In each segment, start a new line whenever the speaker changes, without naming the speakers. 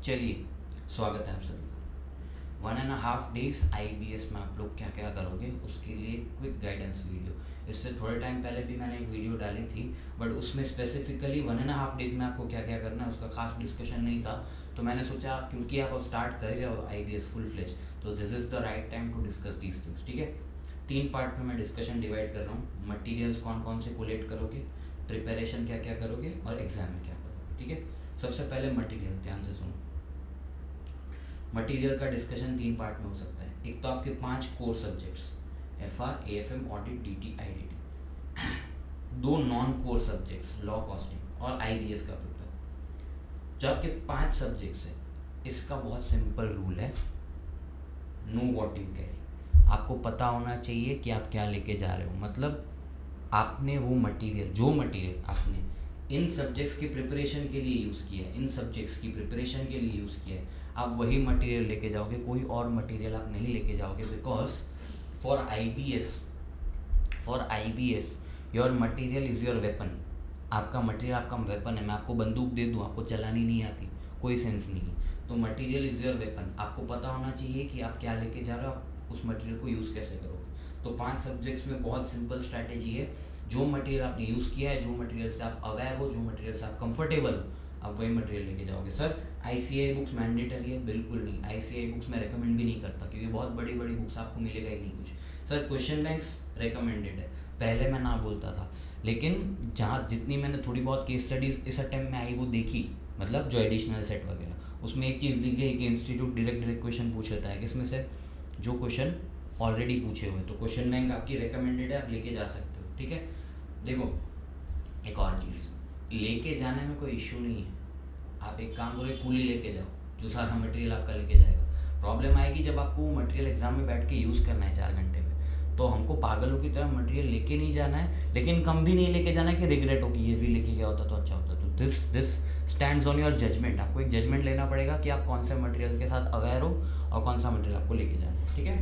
चलिए, स्वागत है आप सभी का। 1.5 डेज IBS में आप लोग क्या क्या करोगे उसके लिए क्विक गाइडेंस वीडियो। इससे थोड़े टाइम पहले भी मैंने एक वीडियो डाली थी, बट उसमें स्पेसिफिकली 1.5 डेज में आपको क्या क्या करना है उसका खास डिस्कशन नहीं था। तो मैंने सोचा क्योंकि आप स्टार्ट कर रहे हो IBS फुल फ्लेज, तो this is the right time to discuss these things. ठीक है, 3 पार्ट में मैं डिस्कशन डिवाइड कर रहा हूँ। मटीरियल्स कौन कौन से कोलेक्ट करोगे, प्रिपरेशन क्या क्या करोगे और एग्जाम में क्या करोगे। ठीक है, सबसे पहले मटीरियल, ध्यान से सुनो। मटेरियल का डिस्कशन 3 पार्ट में हो सकता है। एक तो आपके 5 core subjects FR, AFM, audit, DT, IDT। 2 non core subjects law, costing और IBS का पेपर। जो आपके 5 सब्जेक्ट्स है, इसका बहुत सिंपल रूल है, नो व्हाट यू कैरी। आपको पता होना चाहिए कि आप क्या लेके जा रहे हो। मतलब आपने वो मटेरियल, जो मटेरियल आपने इन सब्जेक्ट्स की प्रिपरेशन के लिए यूज़ किया है, इन सब्जेक्ट्स की प्रिपरेशन के लिए यूज़ किया है, आप वही मटेरियल लेके जाओगे, कोई और मटेरियल आप नहीं लेके जाओगे। Because for IBS your material is your weapon. आपका मटेरियल आपका वेपन है। मैं आपको बंदूक दे दूँ, आपको चलानी नहीं आती, कोई सेंस नहीं है। तो मटेरियल इज़ योर वेपन। आपको पता होना चाहिए कि आप क्या लेके जा रहे हो, आप उस मटेरियल को यूज़ कैसे करोगे। तो 5 सब्जेक्ट्स में बहुत सिंपल स्ट्रैटेजी है। जो मटेरियल आपने यूज़ किया है, जो मटेरियल से आप अवेयर हो, जो मटेरियल से आप कंफर्टेबल हो, आप वही मटेरियल लेके जाओगे। सर ICAI बुक्स मैंडेटरी है? बिल्कुल नहीं। ICAI बुक्स मैं रेकमेंड भी नहीं करता, क्योंकि बहुत बड़ी बड़ी बुक्स आपको मिलेगा ही नहीं कुछ। सर क्वेश्चन बैंक्स रेकमेंडेड है, पहले मैं ना बोलता था, लेकिन जहाँ जितनी मैंने थोड़ी बहुत केस स्टडीज़ इस अटेम्प्ट में आई वो देखी, मतलब जो एडिशनल सेट वगैरह, उसमें एक चीज़ दिख गई कि इंस्टीट्यूट डायरेक्ट क्वेश्चन पूछ लेता है, किसमें से, जो क्वेश्चन ऑलरेडी पूछे हुए। तो क्वेश्चन बैंक आपकी रिकमेंडेड है, आप लेके जा सकते हो। ठीक है, देखो एक और चीज़, लेके जाने में कोई इश्यू नहीं है। आप एक काम करो, एक कूली लेके जाओ जो सारा मटेरियल आपका लेके जाएगा। प्रॉब्लम आएगी जब आपको वो मटेरियल एग्जाम में बैठ के यूज़ करना है 4 घंटे में। तो हमको पागलों की तरह मटेरियल लेके नहीं जाना है, लेकिन कम भी नहीं लेके जाना है कि रिग्रेट हो कि ये भी लेके गया होता तो अच्छा होता। तो this stands on your judgement. आपको एक जजमेंट लेना पड़ेगा कि आप कौन से मटेरियल के साथ अवेयर हो और कौन सा मटेरियल आपको लेके जाना है। ठीक है,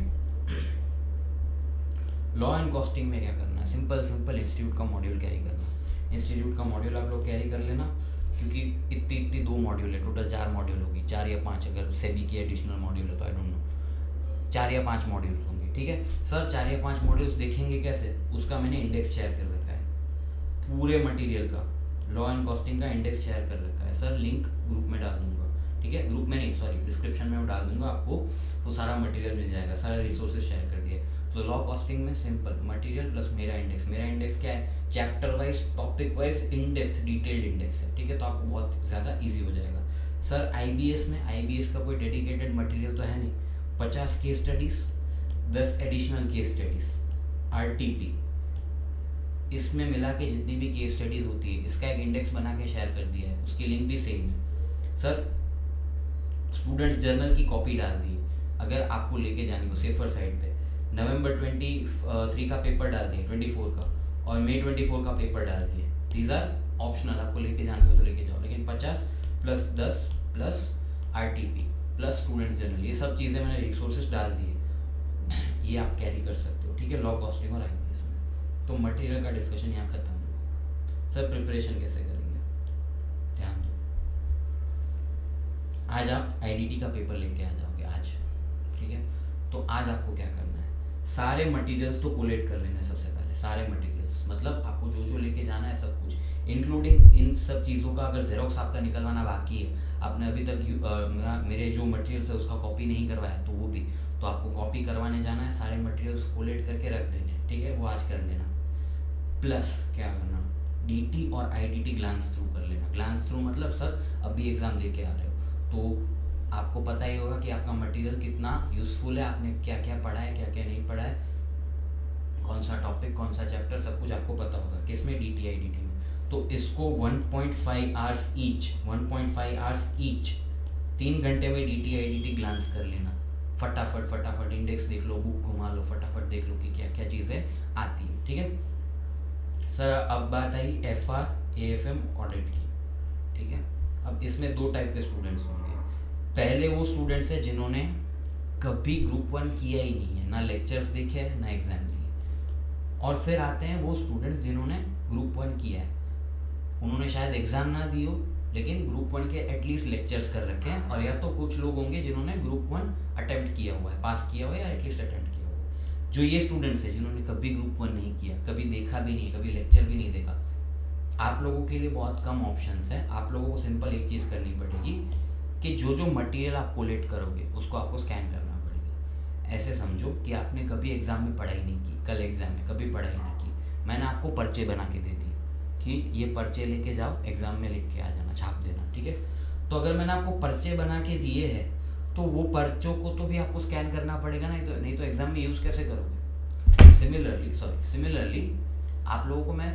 लॉ एंड कॉस्टिंग में क्या करना है, सिंपल इंस्टीट्यूट का मॉड्यूल कैरी करना। इंस्टीट्यूट का मॉड्यूल आप लोग कैरी कर लेना, क्योंकि इतनी 2 मॉड्यूल है, टोटल 4 मॉड्यूल होगी, 4 या 5, अगर सेबी की एडिशनल मॉड्यूल है तो आई डोंट नो, 4 या 5 मॉड्यूल होंगे। ठीक है सर, 4 या 5 मॉड्यूल्स देखेंगे कैसे, उसका मैंने इंडेक्स शेयर कर रखा है, पूरे मटीरियल का लॉ एंड कॉस्टिंग का इंडेक्स शेयर कर रखा है सर। लिंक ग्रुप में डाल दूंगा। ठीक है, ग्रुप में नहीं, सॉरी डिस्क्रिप्शन में मैं डाल दूंगा, आपको वो सारा मटेरियल मिल जाएगा, सारे रिसोर्सेज शेयर कर दिए। तो लॉ कॉस्टिंग में सिंपल मटेरियल प्लस मेरा इंडेक्स। मेरा इंडेक्स क्या है, chapter wise, topic wise, in depth detailed index है। ठीक है, तो आपको बहुत ज़्यादा ईजी हो जाएगा। सर IBS का कोई डेडिकेटेड मटेरियल तो है नहीं। 50 case studies, 10 additional case studies, RTP, इसमें मिला के जितनी भी केस स्टडीज़ होती है, इसका एक इंडेक्स बना के शेयर कर दिया है, उसकी लिंक भी सेम है। सर स्टूडेंट्स जर्नल की कॉपी डाल दी, अगर आपको लेके जानी हो सेफर साइड पे। नवंबर 23 का पेपर डाल दिए, 24 का, और मई 24 का पेपर डाल दिए। दीज आर ऑप्शनल, आपको लेके जाना हो तो लेके जाओ, लेकिन 50 plus 10 plus RTP plus students journal, ये सब चीज़ें मैंने रिसोर्सेज डाल दिए, ये आप कैरी कर सकते हो। ठीक है, लॉ कॉस्टिंग और IBS में। तो मटेरियल का डिस्कशन यहाँ खत्म हुआ। सर प्रिपरेशन कैसे करेंगे, ध्यान दो। आज आप IDT का पेपर लेके आ जाओगे आज। ठीक है, तो आज आपको क्या करना है, सारे मटेरियल्स तो कोलेक्ट कर लेना है सबसे पहले। सारे मटेरियल्स मतलब आपको जो जो लेके जाना है सब कुछ, इंक्लूडिंग इन सब चीज़ों का अगर जेरोक्स आपका निकलवाना बाकी है, आपने अभी तक मेरे जो मटेरियल्स है उसका कॉपी नहीं करवाया, तो वो भी, तो आपको कॉपी करवाने जाना है, सारे मटेरियल्स कोलेक्ट करके रख देने हैं। ठीक है, वो आज कर लेना। प्लस क्या करना, DT और IDT ग्लांस थ्रू कर लेना। ग्लांस थ्रू मतलब सर अभी एग्ज़ाम दे के आ रहे हो तो आपको पता ही होगा कि आपका मटेरियल कितना यूज़फुल है, आपने क्या क्या पढ़ा है, क्या क्या नहीं पढ़ा है, कौन सा टॉपिक, कौन सा चैप्टर, सब कुछ आपको पता होगा। किसमें, DT IDT में। तो इसको 1.5 आवर्स ईच, 1.5 आवर्स ईच, 3 घंटे में DT IDT ग्लांस कर लेना। फटाफट इंडेक्स देख लो, बुक घुमा लो, फटाफट देख लो कि क्या क्या चीज़ें आती है। ठीक है सर, अब बात आई FR AFM ऑडिट की। ठीक है, अब इसमें 2 टाइप के स्टूडेंट्स होंगे। पहले वो स्टूडेंट्स हैं जिन्होंने कभी ग्रुप 1 किया ही नहीं है, ना लेक्चर्स देखे हैं ना एग्ज़ाम दिए। और फिर आते हैं वो स्टूडेंट्स जिन्होंने ग्रुप 1 किया है, उन्होंने शायद एग्ज़ाम ना दी हो, लेकिन ग्रुप 1 के एटलीस्ट लेक्चर्स कर रखे हैं, और या तो कुछ लोग होंगे जिन्होंने ग्रुप 1 अटेम्प्ट किया हुआ है, पास किया हुआ है या एटलीस्ट अटेम्प्ट किया हुआ है। जो ये स्टूडेंट्स हैं जिन्होंने कभी ग्रुप 1 नहीं किया, कभी देखा भी नहीं, कभी लेक्चर भी नहीं देखा, आप लोगों के लिए बहुत कम ऑप्शंस हैं। आप लोगों को सिंपल एक चीज़ करनी पड़ेगी कि जो जो मटेरियल आप कोलेक्ट करोगे उसको आपको स्कैन करना पड़ेगा। ऐसे समझो कि आपने कभी एग्ज़ाम में पढ़ाई नहीं की, कल एग्ज़ाम में कभी पढ़ाई नहीं की, मैंने आपको पर्चे बना के दे दी कि ये पर्चे लेके जाओ, एग्ज़ाम में लिख के आ जाना, छाप देना, ठीक है। तो अगर मैंने आपको पर्चे बना के दिए हैं तो वो पर्चों को तो भी आपको स्कैन करना पड़ेगा, नहीं तो एग्ज़ाम में यूज़ कैसे करोगे। सिमिलरली आप लोगों को मैं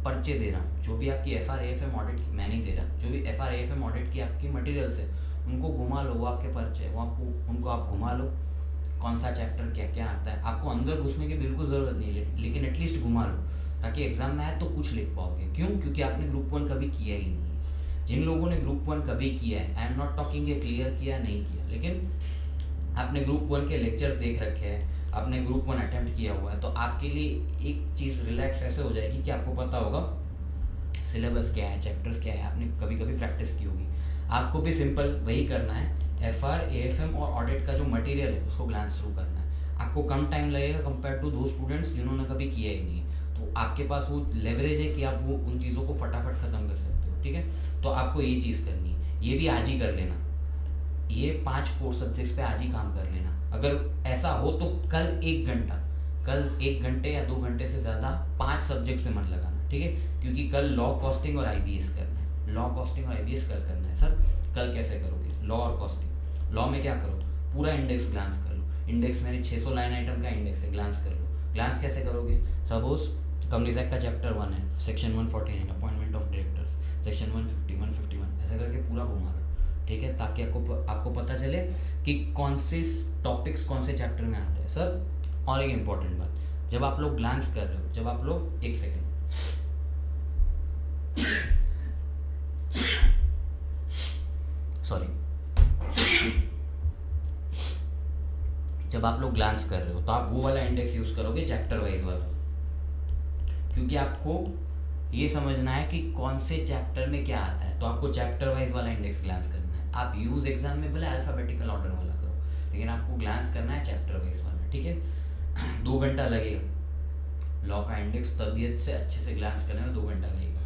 पर्चे दे रहा हूँ, जो भी आपकी FRAFM ऑडिट की, मैं नहीं दे रहा, जो भी FRAFM ऑडिट की आपकी मटेरियल्स है उनको घुमा लो, वो आपके पर्चे है, वो आपको उनको आप घुमा लो, कौन सा चैप्टर क्या क्या आता है। आपको अंदर घुसने की बिल्कुल ज़रूरत नहीं है, लेकिन एटलीस्ट घुमा लो ताकि एग्ज़ाम में आए तो कुछ लिख पाओगे। क्यों? क्योंकि आपने ग्रुप 1 कभी किया ही नहीं है। जिन लोगों ने ग्रुप 1 कभी किया है, आई एम नॉट टॉकिंग ये क्लियर किया नहीं किया, लेकिन आपने ग्रुप 1 के लेक्चर्स देख रखे हैं, आपने ग्रुप 1 अटेम्प्ट किया हुआ है, तो आपके लिए एक चीज़ रिलैक्स ऐसे हो जाएगी कि आपको पता होगा सिलेबस क्या है, चैप्टर्स क्या है, आपने कभी कभी प्रैक्टिस की होगी। आपको भी सिंपल वही करना है, FRAFM और ऑडिट का जो मटेरियल है उसको ग्लांस थ्रू करना है। आपको कम टाइम लगेगा कंपेयर टू दो स्टूडेंट्स जिन्होंने कभी किया ही नहीं है, तो आपके पास वो लेवरेज है कि आप वो उन चीज़ों को फटाफट ख़त्म कर सकते हो, ठीक है। तो आपको ये चीज़ करनी है, ये भी आज ही कर लेना, ये 5 कोर सब्जेक्ट्स पे आज ही काम कर लेना। अगर ऐसा हो तो कल 1 घंटे या 2 घंटे से ज़्यादा 5 सब्जेक्ट्स पे मत लगाना, ठीक है। क्योंकि कल लॉ, कॉस्टिंग और IBS करना है, लॉ, कॉस्टिंग और IBS कल करना है। सर कल कैसे करोगे लॉ और कॉस्टिंग? लॉ में क्या करो, पूरा इंडेक्स ग्लांस कर लो। इंडेक्स मेरे 600 लाइन आइटम का इंडेक्स है, ग्लांस कर लो। ग्लांस कैसे करोगे? सपोज कंपनीज एक्ट का चैप्टर 1 है, section 149 appointment of directors, section 150, 151 ऐसा करके पूरा घुमा लो, ठीक है, ताकि आपको पता चले कि कौन से टॉपिक्स कौन से चैप्टर में आते हैं। सर और एक इम्पॉर्टेंट बात, जब आप लोग ग्लांस कर रहे हो, जब आप लोग एक सेकेंड सॉरी जब आप लोग ग्लांस कर रहे हो तो आप वो वाला इंडेक्स यूज़ करोगे, चैप्टर वाइज वाला, क्योंकि आपको ये समझना है कि कौन से चैप्टर में क्या आता है, तो आपको चैप्टर वाइज वाला इंडेक्स ग्लांस करना है। आप यूज़ एग्जाम में भले अल्फ़ाबेटिकल ऑर्डर वाला करो, लेकिन आपको ग्लांस करना है चैप्टर वाइज वाला, ठीक है। 2 घंटा लगेगा लॉ का इंडेक्स तबीयत से अच्छे से ग्लांस करने में, 2 घंटा लगेगा।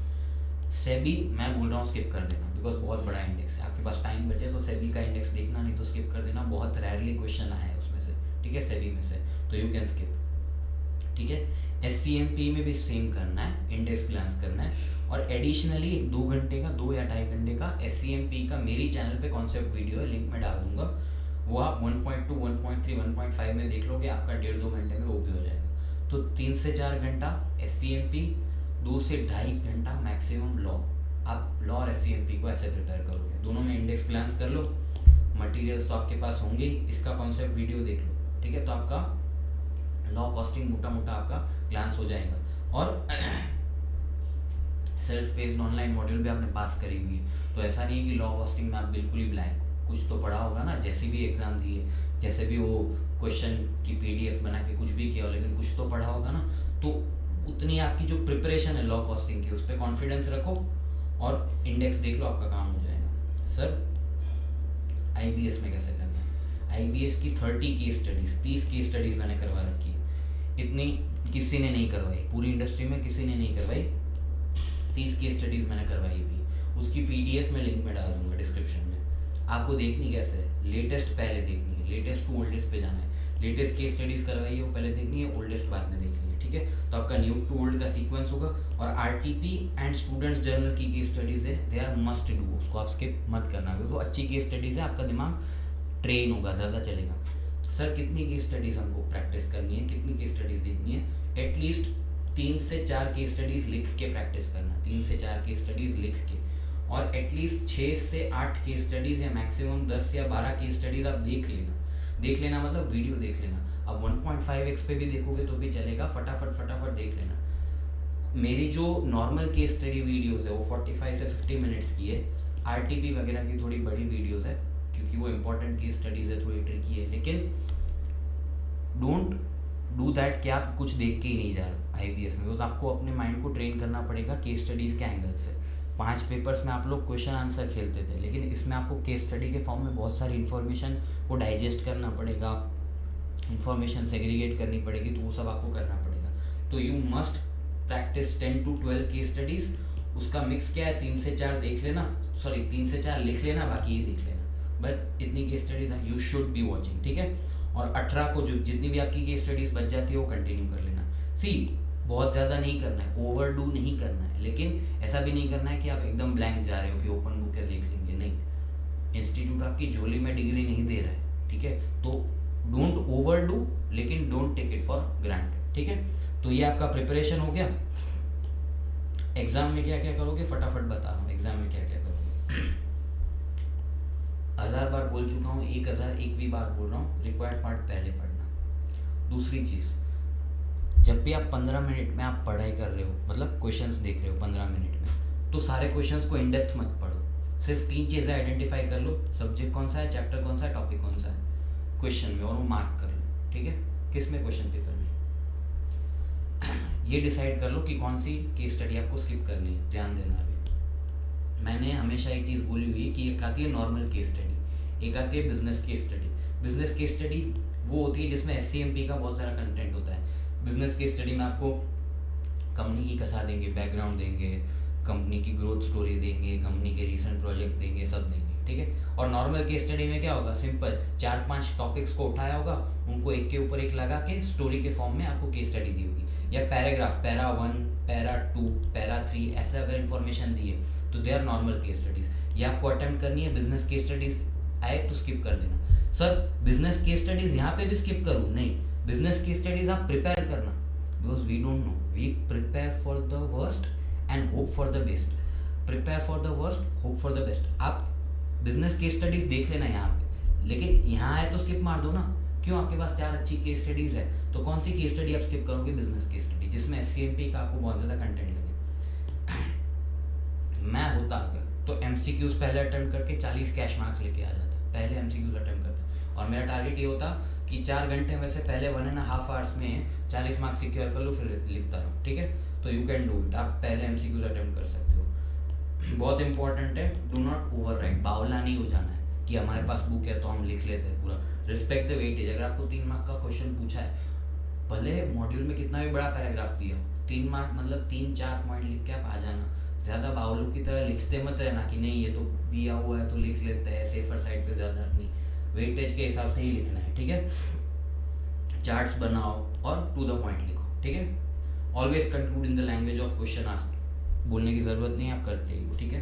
सेबी मैं बोल रहा हूँ स्किप कर देना, बिकॉज बहुत बड़ा इंडेक्स है। आपके पास टाइम बचे तो सेबी का इंडेक्स देखना, नहीं तो स्किप कर देना, बहुत रेयरली क्वेश्चन आया है उसमें से, ठीक है, सेबी में से, तो यू कैन स्किप, ठीक है। SCMP में भी सेम करना है, इंडेक्स ग्लांस करना है। और एडिशनली 2 घंटे का, 2 या 2.5 घंटे का SCMP का मेरी चैनल पे कॉन्सेप्ट वीडियो है, लिंक मैं डाल दूंगा, वो आप 1.2, 1.3, 1.5 में देख लोगे, आपका 1.5-2 घंटे में वो भी हो जाएगा। तो 3 से 4 घंटा SCMP, 2 से 2.5 घंटा मैक्सिमम लॉ। आप लॉ और SCMP को ऐसे प्रिपेयर करोगे, दोनों में इंडेक्स ग्लांस कर लो, मटेरियल्स तो आपके पास होंगे, इसका कॉन्सेप्ट वीडियो देख लो, ठीक है। तो आपका लॉ, कॉस्टिंग मोटा मोटा आपका ग्लांस हो जाएगा। और सेल्फ पेस्ड ऑनलाइन मॉड्यूल भी आपने पास करी हुई है, तो ऐसा नहीं है कि लॉ कॉस्टिंग में आप बिल्कुल ही ब्लैंक, कुछ तो पढ़ा होगा ना, जैसे भी एग्ज़ाम दिए, जैसे भी वो क्वेश्चन की PDF बना के कुछ भी किया हो, लेकिन कुछ तो पढ़ा होगा ना। तो उतनी आपकी जो प्रिपरेशन है लॉ कॉस्टिंग की, उस पर कॉन्फिडेंस रखो और इंडेक्स देख लो, आपका काम हो जाएगा। सर IBS में कैसे करना है? IBS की 30 केस स्टडीज़, 30 केस स्टडीज़ मैंने करवा रखी है, इतनी किसी ने नहीं करवाई, पूरी इंडस्ट्री में किसी ने नहीं करवाई, 30 केस स्टडीज़ मैंने करवाई हुई। उसकी PDF में लिंक में डाल दूँगा डिस्क्रिप्शन में। आपको देखनी कैसे है? लेटेस्ट पहले देखनी है, लेटेस्ट टू ओल्डेस्ट पे जाना है। लेटेस्ट केस स्टडीज़ करवाई है वो पहले देखनी है, ओल्डेस्ट बाद में देखनी है, ठीक है। तो आपका न्यू टू ओल्ड का सीक्वेंस होगा। और RTP एंड स्टूडेंट्स जर्नल की केस स्टडीज़ है, दे आर मस्ट डू, उसको आप स्किप मत करना, क्योंकि वो अच्छी केस स्टडीज़ है, आपका दिमाग ट्रेन होगा, ज़्यादा चलेगा। सर कितनी केस स्टडीज़ हमको प्रैक्टिस करनी है, कितनी केस स्टडीज़ देखनी है? एटलीस्ट 3 से 4 केस स्टडीज़ लिख के प्रैक्टिस करना, 3 से 4 केस स्टडीज़ लिख के, और एटलीस्ट 6 से 8 केस स्टडीज़ या मैक्सिमम 10 या 12 केस स्टडीज़ आप देख लेना मतलब वीडियो देख लेना। अब 1.5x पे भी देखोगे तो भी चलेगा, फटाफट देख लेना। मेरी जो नॉर्मल केस स्टडी वीडियोज़ है वो 45 से 50 मिनट्स की है। RTP वगैरह की थोड़ी बड़ी वीडियोज़ है, क्योंकि वो इंपॉर्टेंट केस स्टडीज़ है, थोड़ी ट्रिकी है, लेकिन डोंट डू दैट कि आप कुछ देख के ही नहीं जा रहे IBS में, तो आपको अपने माइंड को ट्रेन करना पड़ेगा केस स्टडीज़ के एंगल से, 5 पेपर्स में आप लोग क्वेश्चन आंसर खेलते थे, लेकिन इसमें आपको केस स्टडी के फॉर्म में बहुत सारी इन्फॉर्मेशन को डाइजेस्ट करना पड़ेगा, इन्फॉर्मेशन सेग्रीगेट करनी पड़ेगी, तो वो सब आपको करना पड़ेगा। तो you must practice 10 to 12 case studies. उसका मिक्स क्या है, 3 से 4 देख लेना, सॉरी 3 से 4 लिख लेना, बाकी ये देख लेना, बट इतनी केस स्टडीज़ हैं यू शुड बी वॉचिंग, ठीक है। और 18 को जो जितनी भी आपकी केस स्टडीज़ बच जाती है वो कंटिन्यू कर लेना। सी बहुत ज़्यादा नहीं करना है, ओवरडू नहीं करना है, लेकिन ऐसा भी नहीं करना है कि आप एकदम ब्लैंक जा रहे हो कि ओपन बुक है देख लेंगे, नहीं। इंस्टीट्यूट आपकी झोली में डिग्री नहीं दे रहा है, ठीक है। तो डोंट ओवरडू, लेकिन don't take it for granted, ठीक है। तो ये आपका प्रिपरेशन हो गया। एग्जाम में क्या क्या करोगे फटाफट बता रहा हूँ, एग्जाम में क्या क्या करोगे। 1000 बार बोल चुका हूँ, 1001वीं बार बोल रहा हूँ, रिक्वायर्ड पार्ट पहले पढ़ना। दूसरी चीज़, जब भी आप 15 मिनट में आप पढ़ाई कर रहे हो, मतलब क्वेश्चंस देख रहे हो 15 मिनट में, तो सारे क्वेश्चंस को इन डेप्थ मत पढ़ो। सिर्फ 3 चीज़ें आइडेंटिफाई कर लो, सब्जेक्ट कौन सा है, चैप्टर कौन सा है, टॉपिक कौन सा है क्वेश्चन में, और वो मार्क कर लो, ठीक है। किस में, क्वेश्चन पेपर में। ये डिसाइड कर लो कि कौन सी केस स्टडी आपको स्किप करनी है। ध्यान देना, अभी मैंने हमेशा एक चीज़ बोली हुई है कि एक आती है नॉर्मल केस स्टडी, एक आती है business case study. Business case study वो होती है जिसमें SCMP का बहुत सारा कंटेंट होता है। बिजनेस केस स्टडी में आपको कंपनी की कसा देंगे, बैकग्राउंड देंगे, कंपनी की ग्रोथ स्टोरी देंगे, कंपनी के रिसेंट प्रोजेक्ट्स देंगे, सब देंगे, ठीक है। और नॉर्मल केस स्टडी में क्या होगा, सिंपल 4-5 टॉपिक्स को उठाया होगा, उनको एक के ऊपर एक लगा के स्टोरी के फॉर्म में आपको केस स्टडी दी होगी, या पैराग्राफ, पैरा 1, पैरा 2, पैरा 3, ऐसे अगर इन्फॉर्मेशन दी है तो they are normal case studies. ये आपको अटेम्प्ट करनी है। बिजनेस केस स्टडीज़ आए तो स्किप कर देना। सर बिजनेस केस स्टडीज़ यहाँ पे भी स्किप करूँ, नहीं, बिजनेस केस स्टडीज़ आप प्रिपेयर करना, because we don't know, we prepare for the worst and hope for the best. Prepare for the worst, hope for the best. आप business case studies देख लेना यहाँ पे, लेकिन यहाँ आए तो स्किप मार दो ना। क्यों, आपके पास 4 अच्छी केस स्टडीज़ है, तो कौन सी केस स्टडी आप स्किप करोगे, बिजनेस केस स्टडी, जिसमें SCMP का आपको बहुत ज़्यादा कंटेंट लगे। मैं होता अगर तो MCQs पहले अटेम्प्ट करके 40 कैश मार्क्स लेके आ जाता, पहले MCQs अटेम्प्ट करता, और मेरा टारगेट ये होता कि 4 घंटे में से पहले 1.5 आवर्स में 40 मार्क्स सिक्योर कर लो, फिर लिखता रहो, ठीक है। तो यू कैन डू इट, आप पहले MCQs अटेम्प्ट कर सकते हो। बहुत इंपॉर्टेंट है, डू नॉट ओवर राइट, बावला नहीं हो जाना है कि हमारे पास बुक है तो हम लिख लेते हैं पूरा। Respect the weightage. अगर आपको 3 मार्क का क्वेश्चन पूछा है, भले मॉड्यूल में कितना भी बड़ा पैराग्राफ दिया हो, 3 मार्क मतलब 3-4 पॉइंट लिख के आप आ जाना। ज़्यादा बावलों की तरह लिखते मत रहना कि नहीं ये तो दिया हुआ है तो लिख लेते हैं, सेफर साइड पे ज़्यादा नहीं, वेटेज के हिसाब से ही लिखना है, ठीक है। चार्ट्स बनाओ और टू द पॉइंट लिखो, ठीक है। Always conclude in the language of question asked, बोलने की ज़रूरत नहीं है, आप करते ही हो, ठीक है।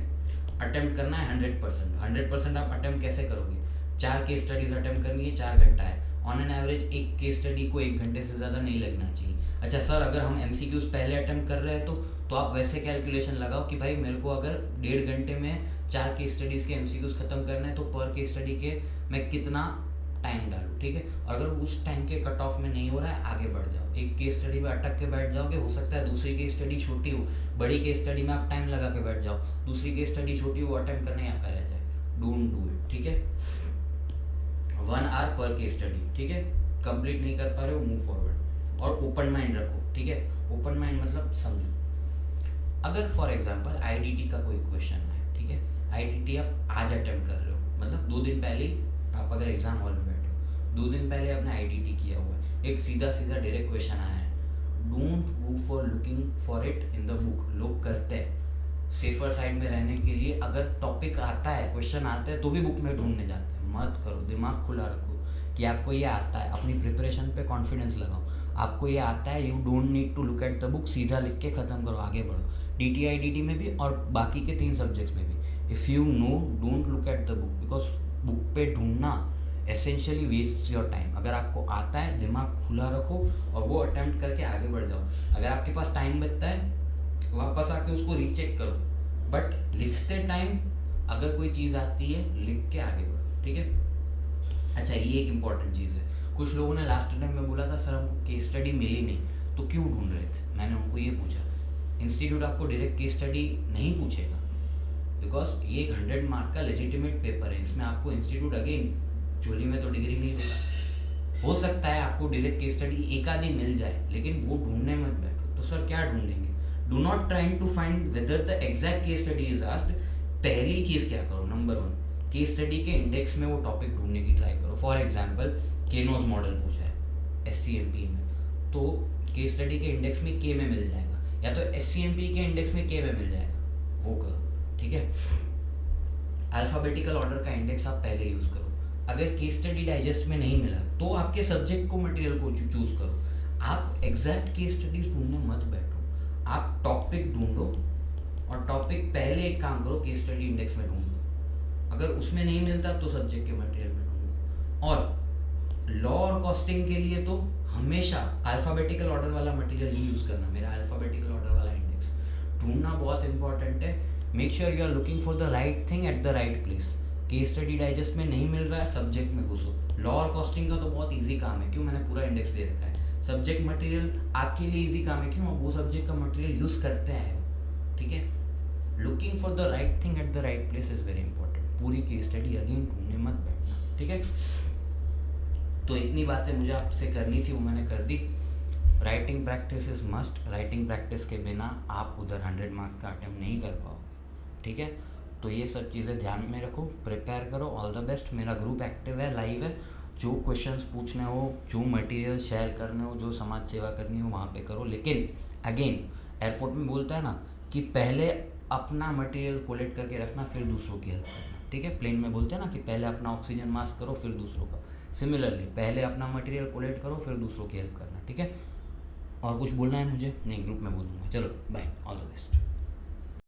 अटेम्प्ट करना है 100%। 100% आप अटेम्प्ट कैसे करोगे, 4 केस स्टडीज़ अटेम्प्ट करनी है, 4 घंटा है, ऑन एन एवरेज एक केस स्टडी को 1 घंटे से ज़्यादा नहीं लगना चाहिए। अच्छा सर, अगर हम MCQs पहले अटेम्प्ट कर रहे हैं तो आप वैसे कैलकुलेशन लगाओ कि भाई मेरे को अगर 1.5 घंटे में 4 केस स्टडीज़ के MCQs ख़त्म करना है तो पर केस स्टडी के मैं कितना टाइम डालूँ, ठीक है। और अगर उस टाइम के कट ऑफ में नहीं हो रहा है, आगे बढ़ जाओ। एक केस स्टडी में अटक के बैठ जाओगे, हो सकता है दूसरी केस स्टडी छोटी हो, बड़ी केस स्टडी में आप टाइम लगा के बैठ जाओ, दूसरी केस स्टडी छोटी हो, अटेम्प्ट करने आपका रह जाए। डोंट डू इट, ठीक है। 1 आवर पर केस स्टडी, ठीक है। कंप्लीट नहीं कर पा रहे हो, मूव फॉरवर्ड, और ओपन माइंड रखो, ठीक है। ओपन माइंड मतलब समझो, अगर फॉर एग्जांपल IDT का कोई क्वेश्चन है, ठीक है, IDT आप आज अटेम्प्ट कर रहे हो, मतलब 2 दिन पहले आप अगर एग्जाम हॉल में बैठे हो, 2 दिन पहले आपने IDT किया हुआ है, एक सीधा डायरेक्ट क्वेश्चन आया है, don't go for looking for it in the book. लोग करते हैं सेफर साइड में रहने के लिए, अगर टॉपिक आता है, क्वेश्चन आता है तो भी बुक में ढूंढने जाते हैं। मत करो, दिमाग खुला रखो कि आपको ये आता है, अपनी प्रिपरेशन पे कॉन्फिडेंस लगाओ, आपको ये आता है, you don't need to look at the book, सीधा लिख के ख़त्म करो, आगे बढ़ो। DT IDT में भी और बाकी के 3 सब्जेक्ट्स में भी, if you know, don't look at the book, because book पे ढूंढना एसेंशियली वेस्ट योर टाइम। अगर आपको आता है, दिमाग खुला रखो और वो अटेम्प्ट करके आगे बढ़ जाओ। अगर आपके पास टाइम बचता है, वापस आके उसको रीचेक करो, बट लिखते टाइम अगर कोई चीज़ आती है, लिख के आगे बढ़ो, ठीक है। अच्छा, ये एक इम्पॉर्टेंट चीज़ है। कुछ लोगों ने लास्ट टाइम में बोला था सर हमको केस स्टडी मिली नहीं, तो क्यों ढूंढ रहे थे। मैंने उनको ये पूछा, इंस्टीट्यूट आपको डायरेक्ट केस स्टडी नहीं पूछेगा, बिकॉज ये एक 100 मार्क का लेजिटिमेट पेपर है, इसमें आपको इंस्टीट्यूट अगेन झोली में तो डिग्री नहीं देगा। हो सकता है आपको डायरेक्ट केस स्टडी एक आधी मिल जाए, लेकिन वो ढूंढने मत बैठो। तो सर क्या ढूंढेंगे, do not trying to find whether the exact case study is asked. पहली चीज़ क्या करो, नंबर 1 केस स्टडी के इंडेक्स में वो टॉपिक ढूंढने की ट्राई करो। फॉर एग्जाम्पल केनोज मॉडल पूछा है SCMP में, तो केस स्टडी के इंडेक्स में के में मिल जाएगा, या तो SCMP के इंडेक्स में के में मिल जाएगा, वो करो, ठीक है। अल्फ़ाबेटिकल ऑर्डर का इंडेक्स आप पहले यूज़ करो। अगर केस स्टडी डाइजेस्ट में नहीं मिला तो आपके सब्जेक्ट को मटेरियल को चूज़ करो। आप एग्जैक्ट केस स्टडीज ढूंढने मत बैठो, आप टॉपिक ढूंढो, और टॉपिक पहले एक काम करो, केस स्टडी इंडेक्स में ढूंढो। अगर उसमें नहीं मिलता तो सब्जेक्ट के मटेरियल में ढूंढो। और लॉ और कॉस्टिंग के लिए तो हमेशा अल्फ़ाबेटिकल ऑर्डर वाला मटेरियल ही यूज़ करना, मेरा अल्फ़ाबेटिकल ऑर्डर वाला इंडेक्स ढूंढना बहुत इंपॉर्टेंट है। Make sure you are looking for the right thing at the right place. Case study digest में नहीं मिल रहा है, सब्जेक्ट में घुसो। लॉ और कॉस्टिंग का तो बहुत इजी काम है, क्यों, मैंने पूरा इंडेक्स दे रखा है। सब्जेक्ट मटेरियल आपके लिए इजी काम है, क्यों, वो सब्जेक्ट का मटेरियल यूज़ करते हैं, ठीक है। Looking for the right thing at the right place is very important. पूरी केस स्टडी अगेन ढूंढने मत बैठना, ठीक है। तो इतनी बातें मुझे आपसे करनी थी, वो मैंने कर दी। Writing practice is must. Writing practice के बिना आप उधर 100 मार्क्स का अटेम्प्ट नहीं कर पाओगे, ठीक है। तो ये सब चीज़ें ध्यान में रखो, प्रिपेयर करो। All the best. मेरा ग्रुप एक्टिव है, लाइव है। जो क्वेश्चंस पूछने हो, जो मटेरियल शेयर करने हो, जो समाज सेवा करनी हो, वहाँ पे करो। लेकिन अगेन एयरपोर्ट में बोलता है ना कि पहले अपना मटेरियल कोलेक्ट करके रखना, फिर दूसरों की हेल्प करना, ठीक है। प्लेन में बोलते हैं ना कि पहले अपना ऑक्सीजन मास्क करो, फिर दूसरों का। सिमिलरली पहले अपना मटेरियल कोलेक्ट करो, फिर दूसरों की हेल्प करना, ठीक है। और कुछ बोलना है मुझे? नहीं, ग्रुप में बोलूँगा। चलो बाय, ऑल द बेस्ट।